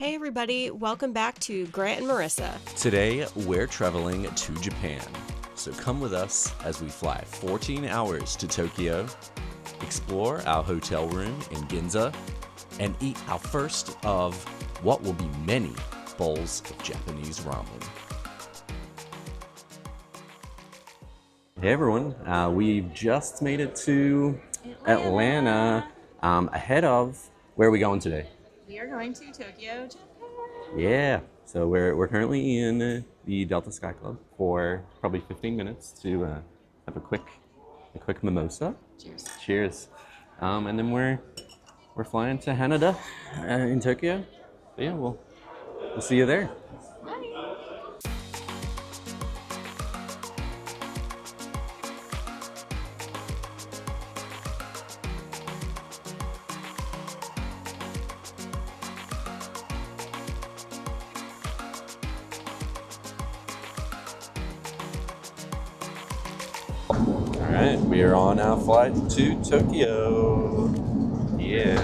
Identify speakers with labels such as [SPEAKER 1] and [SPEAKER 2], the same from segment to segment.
[SPEAKER 1] Hey everybody, welcome back to Grant and Marissa.
[SPEAKER 2] Today, we're traveling to Japan. So come with us as we fly 14 hours to Tokyo, explore our hotel room in Ginza, and eat our first of what will be many bowls of Japanese ramen. Hey everyone, we've just made it to Atlanta ahead of where are we going today?
[SPEAKER 1] We are going to Tokyo, Japan.
[SPEAKER 2] Yeah, so we're currently in the Delta Sky Club for probably 15 minutes to have a quick mimosa.
[SPEAKER 1] Cheers.
[SPEAKER 2] Cheers. And then we're flying to Haneda in Tokyo. So yeah, we'll see you there. All right, we are on our flight to Tokyo. Yeah.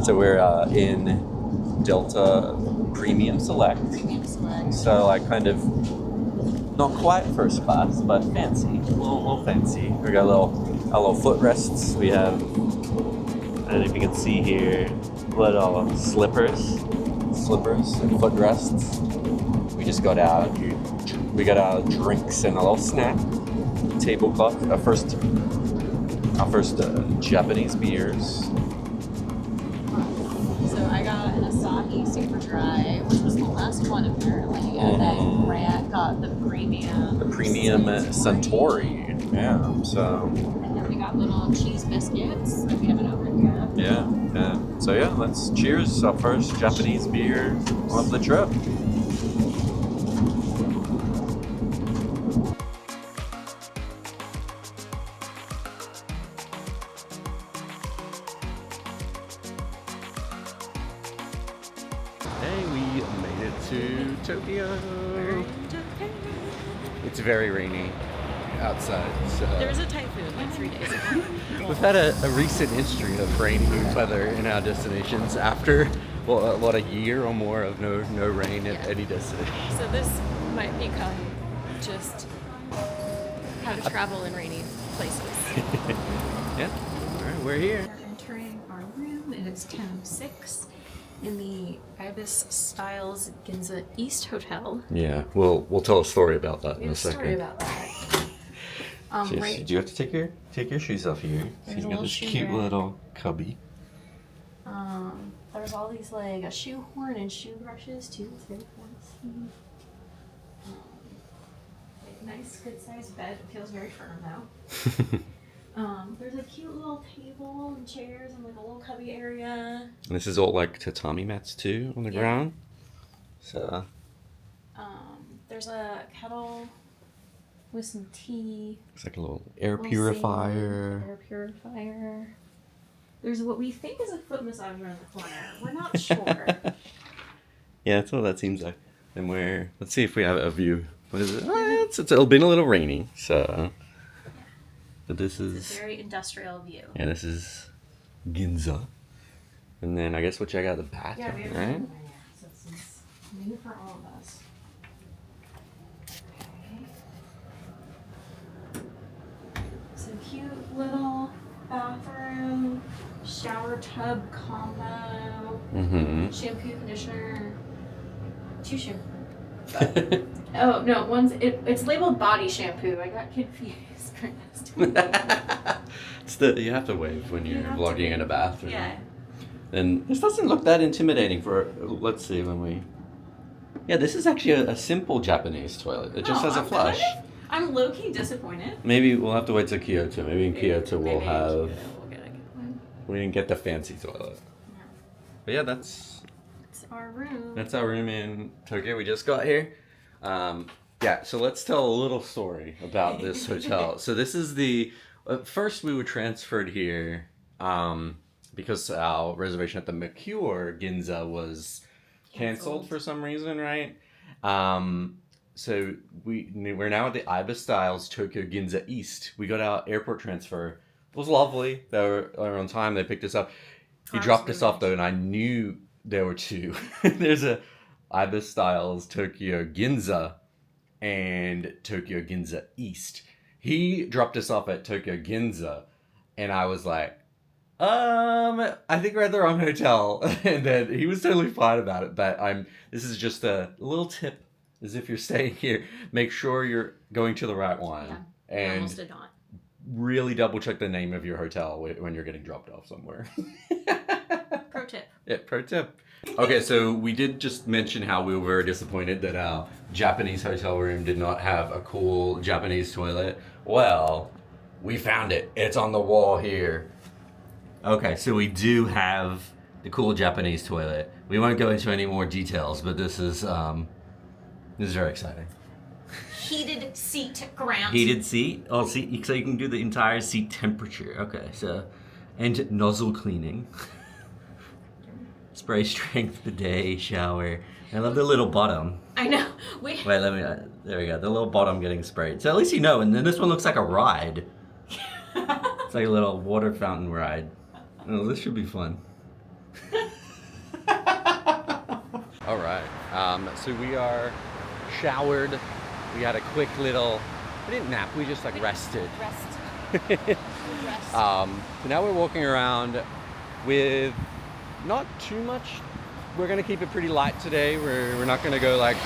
[SPEAKER 2] So we're in Delta Premium Select.
[SPEAKER 1] Premium select.
[SPEAKER 2] So like kind of not quite first class, but fancy, a little fancy. We got our little footrests. We have, I don't know if you can see here, little slippers and footrests. We just got our drinks and a little snack. Tablecloth. Our first Japanese beers.
[SPEAKER 1] So I got an Asahi Super Dry, which was the last one apparently, and then Grant got the premium.
[SPEAKER 2] The premium Suntory. Yeah. So.
[SPEAKER 1] And then we got little cheese biscuits that we haven't opened yet.
[SPEAKER 2] Yeah. So yeah, let's cheers our first Japanese beer of the trip. Hey, we made it to Tokyo. It's very rainy outside. So.
[SPEAKER 1] There was a typhoon like 3 days ago.
[SPEAKER 2] We've had a recent history of rainy weather in our destinations after, a year or more of no rain at any destination.
[SPEAKER 1] So this might become just how to travel in rainy places.
[SPEAKER 2] Yeah. All right, we're here.
[SPEAKER 1] We're entering our room and it's 10:06 in the Ibis Styles Ginza East Hotel.
[SPEAKER 2] Yeah, we'll tell a story about that
[SPEAKER 1] We
[SPEAKER 2] in
[SPEAKER 1] have
[SPEAKER 2] a
[SPEAKER 1] a
[SPEAKER 2] second.
[SPEAKER 1] story about that. Right.
[SPEAKER 2] Do you have to take your shoes off here? So
[SPEAKER 1] There's
[SPEAKER 2] you
[SPEAKER 1] a
[SPEAKER 2] got
[SPEAKER 1] little
[SPEAKER 2] this
[SPEAKER 1] shoe
[SPEAKER 2] cute
[SPEAKER 1] rack.
[SPEAKER 2] little cubby.
[SPEAKER 1] There's all these like a shoe horn and shoe brushes too. It's very fancy. Nice, good sized bed. It feels very firm now. There's a cute little table and chairs and like a little cubby area.
[SPEAKER 2] And this is all like tatami mats too on the
[SPEAKER 1] Yeah.
[SPEAKER 2] ground. So
[SPEAKER 1] There's a kettle with some tea.
[SPEAKER 2] it's like a little air
[SPEAKER 1] Little
[SPEAKER 2] purifier.
[SPEAKER 1] sink, air purifier. There's what we think is a foot massager in the corner. We're not sure.
[SPEAKER 2] Yeah, that's what that seems like. And let's see if we have a view. What is it? It's been a little rainy, so. But this
[SPEAKER 1] It's a
[SPEAKER 2] is.
[SPEAKER 1] very industrial view.
[SPEAKER 2] Yeah, this is Ginza. And then I guess we'll check out the bathroom,
[SPEAKER 1] Yeah, we have
[SPEAKER 2] right?
[SPEAKER 1] room there, so this is new for all of us. Okay. So cute little bathroom, shower tub combo,
[SPEAKER 2] Mm-hmm.
[SPEAKER 1] shampoo, conditioner, two shampoo. Oh no, it's labeled body shampoo. I got confused.
[SPEAKER 2] You have to wave when you're
[SPEAKER 1] You have to
[SPEAKER 2] vlogging in a
[SPEAKER 1] wave.
[SPEAKER 2] bathroom.
[SPEAKER 1] Yeah.
[SPEAKER 2] And this doesn't look that intimidating let's see Yeah, this is actually a simple Japanese toilet. It just has a flush.
[SPEAKER 1] I'm low key disappointed.
[SPEAKER 2] Maybe we'll have to wait till Kyoto. Maybe in Kyoto
[SPEAKER 1] Maybe
[SPEAKER 2] we'll have.
[SPEAKER 1] we'll get a good one.
[SPEAKER 2] We didn't get the fancy toilet.
[SPEAKER 1] Yeah.
[SPEAKER 2] But yeah, that's
[SPEAKER 1] Our room.
[SPEAKER 2] our room in Tokyo. We just got here. Yeah, so let's tell a little story about this hotel. So this is first we were transferred here because our reservation at the Mercure Ginza was canceled for some reason, right? So we're now at the Ibis Styles Tokyo Ginza East. We got our airport transfer. It was lovely. They were on time. They picked us up. He dropped us off though, and I knew there were two. There's a Ibis Styles Tokyo Ginza and Tokyo Ginza East. He dropped us off at Tokyo Ginza, and I was like, I think we're at the wrong hotel. And then he was totally fine about it. But this is just a little tip, as if you're staying here, make sure you're going to the right one.
[SPEAKER 1] Yeah, I
[SPEAKER 2] and
[SPEAKER 1] almost did not.
[SPEAKER 2] really double check the name of your hotel when you're getting dropped off somewhere.
[SPEAKER 1] Pro tip.
[SPEAKER 2] Yeah, pro tip. Okay, so we did just mention how we were very disappointed that our Japanese hotel room did not have a cool Japanese toilet. Well, we found it. It's on the wall here. Okay, so we do have the cool Japanese toilet. We won't go into any more details, but this is very exciting.
[SPEAKER 1] Heated seat, Grant.
[SPEAKER 2] Heated seat? Oh, seat, so you can do the entire seat temperature. Okay, so, and nozzle cleaning. Spray strength bidet, shower. I love the little bottom.
[SPEAKER 1] I know.
[SPEAKER 2] Wait, let me, there we go. The little bottom getting sprayed. So at least you know, and then this one looks like a ride. It's like a little water fountain ride. Oh, this should be fun. All right, so we are showered. We had a quick little, we didn't nap, we just like rested.
[SPEAKER 1] Rest.
[SPEAKER 2] So now we're walking around with not too much. We're gonna keep it pretty light today. We're not gonna go like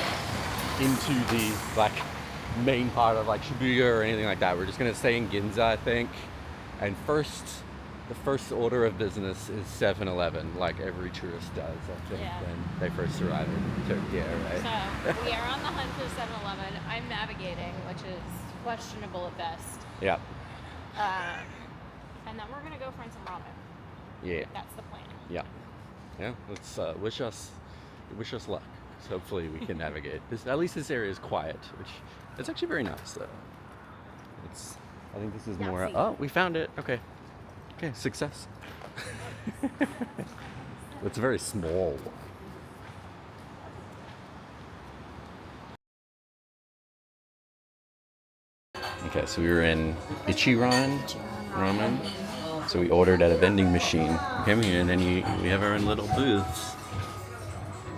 [SPEAKER 2] into the like main part of like Shibuya or anything like that. We're just gonna stay in Ginza, I think. And the first order of business is 7-Eleven, like every tourist does, I think, when they first arrive in Tokyo, right?
[SPEAKER 1] So we are on the hunt for 7-Eleven. I'm navigating, which is questionable at best.
[SPEAKER 2] Yeah.
[SPEAKER 1] And then we're gonna go find some ramen.
[SPEAKER 2] Yeah.
[SPEAKER 1] That's the plan.
[SPEAKER 2] Yeah. Yeah. Let's wish us luck. So hopefully we can navigate. At least this area is quiet, which it's actually very nice. So I think this is more. Oh, we found it. Okay. Okay, success. It's very small. Okay, so we were in Ichiran Ramen. So we ordered at a vending machine. We came here and then we have our own little booths.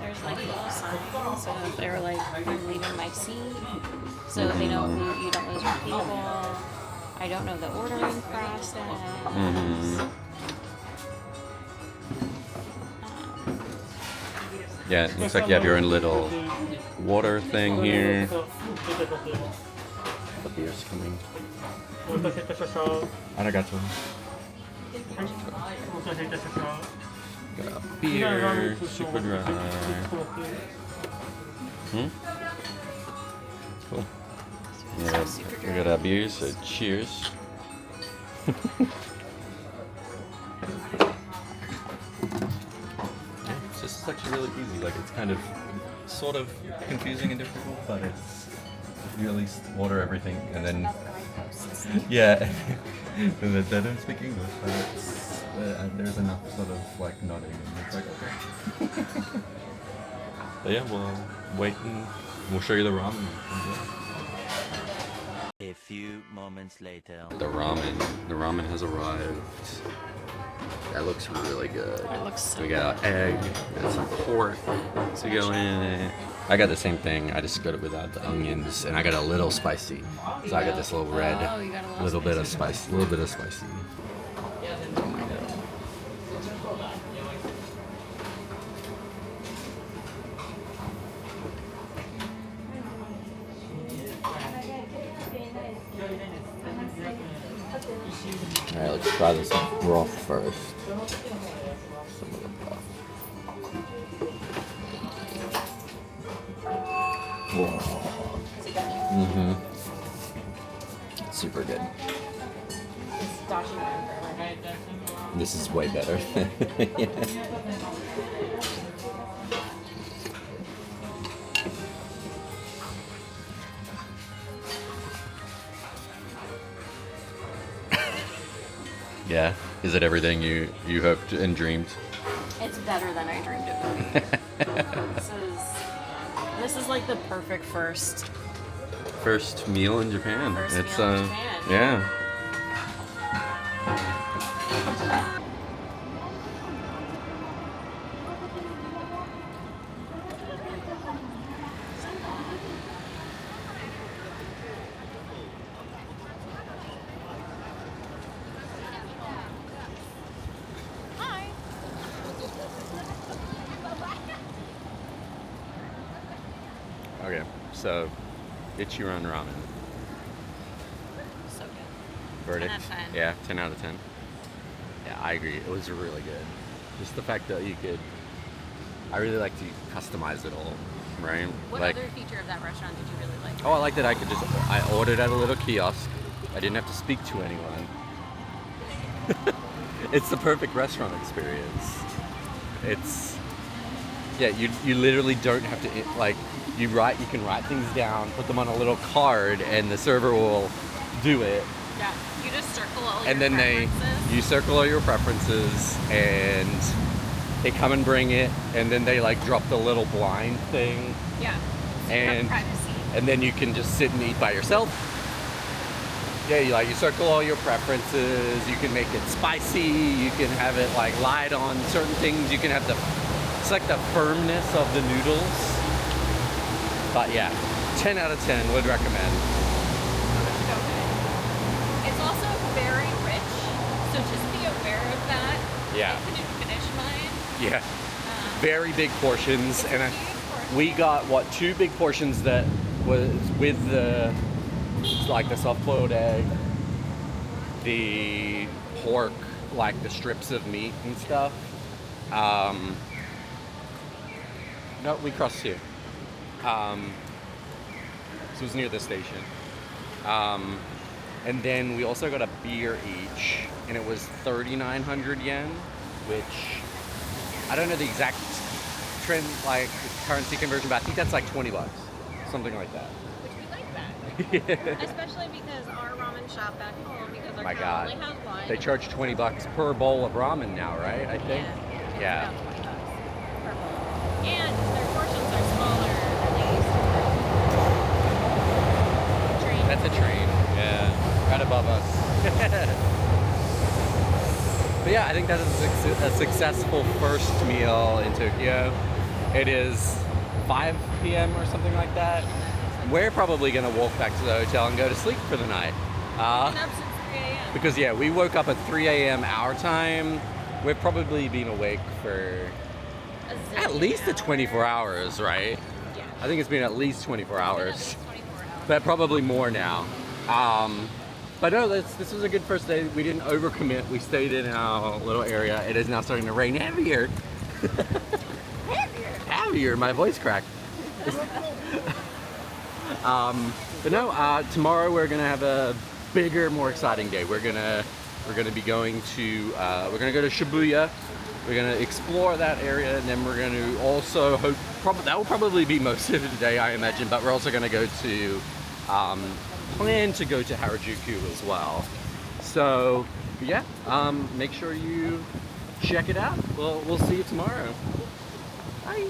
[SPEAKER 1] There's like little signs, so they're like, I'm leaving my seat, so they know you don't lose your table. I don't know the ordering process.
[SPEAKER 2] Yeah, it looks like you have your own little water thing here. The beer's coming. Arigato. Got a beer, super dry. Cool. Yeah, we got our beers, so cheers. It's just actually really easy. Like, it's kind of sort of confusing and difficult, but it's you at least order everything and then yeah, and they don't speak English, but it's there's enough sort of like nodding, and it's like okay. But yeah, we'll wait and we'll show you the ramen.
[SPEAKER 3] A few moments later.
[SPEAKER 2] The ramen has arrived. That looks really good.
[SPEAKER 1] It looks so
[SPEAKER 2] We got egg, got some pork to go in. I got the same thing. I just got it without the onions, and I got a little spicy. So I got this little red,
[SPEAKER 1] Oh, you got a
[SPEAKER 2] little bit of spice, little bit of spicy. Oh my god. Alright, let's try this broth first. Some of the broth. Whoa. Super good. This is way better. Yeah. Is it everything you hoped and dreamed?
[SPEAKER 1] It's better than I dreamed it would be. This is like the perfect first
[SPEAKER 2] meal in Japan.
[SPEAKER 1] meal in
[SPEAKER 2] It's
[SPEAKER 1] Japan.
[SPEAKER 2] yeah. Okay, so Ichiran ramen.
[SPEAKER 1] So good.
[SPEAKER 2] Verdict?
[SPEAKER 1] 10 out of 10.
[SPEAKER 2] Yeah, 10 out of 10. Yeah, I agree. It was really good. Just the fact that you could. I really like to customize it all, right?
[SPEAKER 1] What
[SPEAKER 2] like,
[SPEAKER 1] other feature of that restaurant did you really like?
[SPEAKER 2] oh, I like that I could just. I ordered at a little kiosk. I didn't have to speak to anyone. It's the perfect restaurant experience. It's. Yeah, you literally don't have to like you can write things down, put them on a little card, and the server will do it.
[SPEAKER 1] Yeah, you just circle all
[SPEAKER 2] And
[SPEAKER 1] your
[SPEAKER 2] then
[SPEAKER 1] preferences.
[SPEAKER 2] you circle all your preferences, and they come and bring it, and then they like drop the little blind thing,
[SPEAKER 1] Yeah. So you
[SPEAKER 2] and
[SPEAKER 1] have privacy.
[SPEAKER 2] and then you can just sit and eat by yourself. Yeah, you circle all your preferences. You can make it spicy. You can have it like light on certain things. You can have it's like the firmness of the noodles. But yeah, 10 out of 10 would recommend.
[SPEAKER 1] Okay. It's also very rich, so just be aware of that.
[SPEAKER 2] Yeah.
[SPEAKER 1] I couldn't finish mine.
[SPEAKER 2] Yeah, very big portions,
[SPEAKER 1] It's
[SPEAKER 2] and
[SPEAKER 1] a huge portion.
[SPEAKER 2] we got two big portions that was with the like the soft-boiled egg, the pork, like the strips of meat and stuff. No, we crossed here. So it was near the station. And then we also got a beer each, and it was 3,900 yen, which I don't know the exact trend, like currency conversion, but I think that's like $20, something like that.
[SPEAKER 1] Which we like that.
[SPEAKER 2] Yeah.
[SPEAKER 1] Especially because our ramen shop back home, because our
[SPEAKER 2] My
[SPEAKER 1] town
[SPEAKER 2] God,
[SPEAKER 1] only has one.
[SPEAKER 2] they charge $20 per bowl of ramen now, right? I think.
[SPEAKER 1] Yeah. It's about $20 per bowl. And their portions are smaller than they used to be. Train.
[SPEAKER 2] That's a train. Yeah, right above us. But yeah, I think that is a successful first meal in Tokyo. It is 5 p.m. or something like that. We're probably gonna walk back to the hotel and go to sleep for the night.
[SPEAKER 1] Been up since 3 a.m.
[SPEAKER 2] Because yeah, we woke up at 3 a.m. our time. We've probably been awake for
[SPEAKER 1] A
[SPEAKER 2] at
[SPEAKER 1] zillion
[SPEAKER 2] least
[SPEAKER 1] hours.
[SPEAKER 2] 24 hours, right?
[SPEAKER 1] Yeah.
[SPEAKER 2] I think it's been at least 24 hours.
[SPEAKER 1] It's been at least 24 hours.
[SPEAKER 2] But probably more now. But no, this was a good first day. We didn't overcommit. We stayed in our little area. It is now starting to rain heavier. Heavier, my voice cracked. But no, tomorrow we're gonna have a bigger, more exciting day. We're gonna be going to go to Shibuya. We're gonna explore that area, and then we're gonna also that will probably be most of the day, I imagine. But we're also gonna go to plan to go to Harajuku as well. So yeah, make sure you check it out. We'll see you tomorrow. Bye.